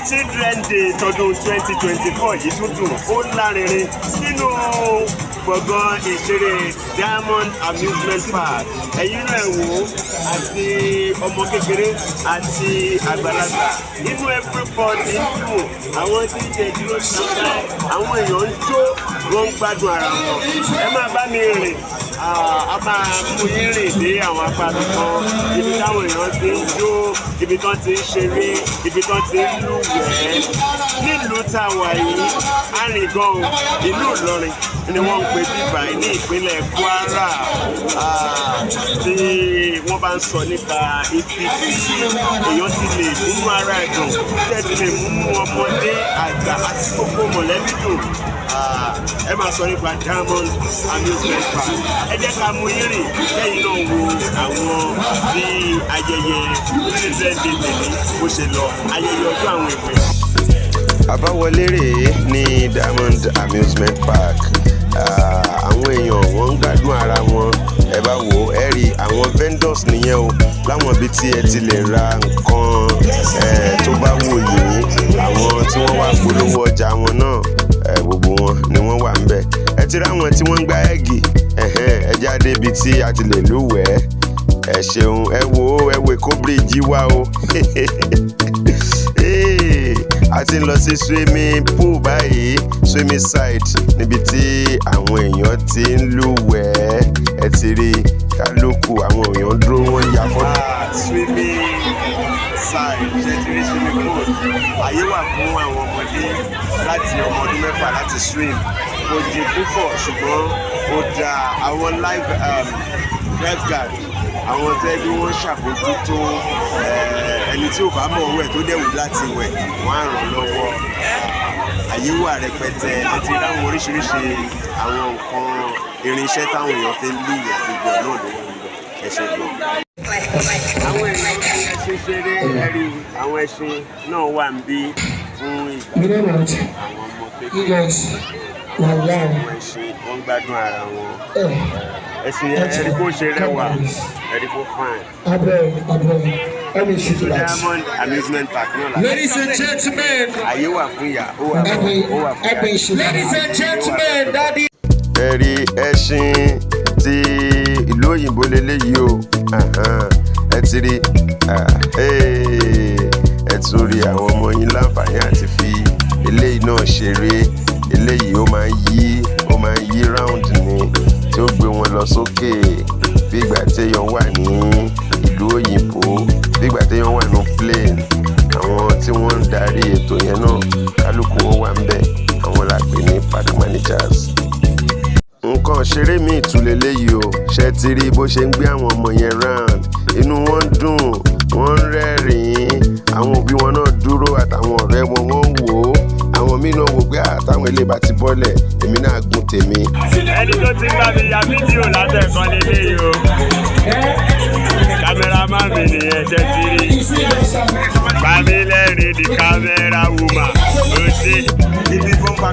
Children Day tọdún 2024 yìí tún dùn ó lárinrin nínú gbọ̀ngàn ìṣeré Diamond Amusement Park. Ẹ̀yin náà wò ó àti ọmọ kékeré àti àgbàlagbà nínú everybody ń dùn. Àwọn tí ń jẹ dúró sábà àwọn èèyàn ń jó wọ́n ń gbádùn ara wọn. Ẹ máa bá mi rìn a máa mú yín rìn dé àwọn apá kan ibi táwọn èèyàn ti ń jó ibi tán ti ń ṣeré ibi tán ti ń lúwẹ̀ẹ́. Nílùú tá a wà yìí arìngàn ìlú Ìlọrin ni wọ́n ń pè bíbá ní ìpínlẹ̀ Kwara tí wọ́n bá ń sọ nípa ibi tí èèyàn ti lè múnú ara ẹ̀dùn tẹ́tí lè múnú ọmọdé àgbà àti gbogbo mọ̀lẹ́bí dùn. Ẹ máa sọ nípa Diamond Amusement Park. Ẹ jẹ́ ká mú yín rìn lẹ́yìn náà wo àwọn bí ayẹyẹ Children Day tèmi bó ṣe lọ ayẹyẹ ọjọ́ àwọn ìwé. Àbáwọlé rèé ní Diamond Amusement Park. Àwọn èèyàn wọ́n ń gbádùn ara wọn. Ẹ bá wò ó ẹ rí àwọn vendors nìyẹn o láwọn ibi tí ẹ ti lè ra nǹkan tó bá wù yín. Àwọn tí wọ́n wá polówó ọjà wọn náà gbogbo wọn ni wọ́n wà ńbẹ̀. Ẹ ti ráwọn tí wọ́n ń gbá ẹ̀gì ẹ jáde ibi tí a ti lè lúwẹ̀ẹ́. Ẹ ṣeun ẹ wo Èkó bíríìjì wa o. A ti ń lọ sí swimming pool báyìí swimming side níbi tí àwọn èèyàn ti ń lúwẹ̀ẹ́. Ẹ ti rí kálukú àwọn èèyàn dúró wọ́n ya fọ́tò. Swimming side ṣe ti rí swimming pool àyè wà fún àwọn ọmọdé láti ọmọ ọdún mẹ́fà láti swim. Kò jìn púpọ̀ ṣùgbọ́n ó da àwọn lifeguard àwọn tẹ́bí wọ́n ṣàbójútó ẹni tí ò bá mọ̀ wẹ̀ tó dẹ̀wù láti wẹ̀ wọ́n á ràn lọ́wọ́. Àyè wà rẹpẹtẹ láti ráwọn oríṣiríṣi àwọn nǹkan irinṣẹ́ táwọn èèyàn fi ń lúwẹ̀ẹ́ gbogbo náà ló wà níbẹ̀. Ẹ ṣe gbọ́. Àwọn èèyàn ẹṣin ṣeré ẹ̀rí àwọn ẹṣin náà wà ń bí fún ìgbà àwọn ọmọ kékeré. Àwọn ẹṣin wọ́n gbádùn ara wọn. Ẹṣin ẹ̀rí kó ṣe rẹwà ẹ̀rí kó fine. Diamond Amusement Park náà la. Ladies and gentlemen. Àyè wà fún ìyá ó wà fún ìyá. Ladies and gentlemen, daddy. Ẹ̀rí ẹṣin ti ìlú òyìnbó leléyìí o. Ẹ ti rí ẹ tún rí àwọn ọmọ yín láǹfààní àti fi eléyìí náà ṣeré. Eléyìí ó máa ń yí round ni tí ó gbé wọn lọ sókè bí ìgbà téèyàn wà ní ìlú òyìnbó bí ìgbà téèyàn wà ní plane. Àwọn tí wọ́n ń darí ètò yẹn náà kálukú wọn wà ń bẹ̀ àwọn la pè ní park managers. Nǹkan ṣeré mi ìtúlẹ̀ léyìí o ṣe ti rí bó ṣe ń gbé àwọn ọmọ yẹn round inú wọn dùn wọ́n ń rẹ́rìn-ín àwọn òbí wọn náà dúró àtàwọn ọ̀rẹ́ wọn wọ́n ń wò ó àwọn míì náà wò pé àtàwọn ilé bá ti bọ́lẹ̀ èmi náà gùn tèmi. Ẹni tó ti gbà mí ya fídíò látẹ̀kọ́ léléyìí o kámẹ́rámán mi nìyẹn jẹ́ ti rí Bámilẹ́rìn ní kámẹ́rà wùmà ló ṣe. Ibi bọ́mbà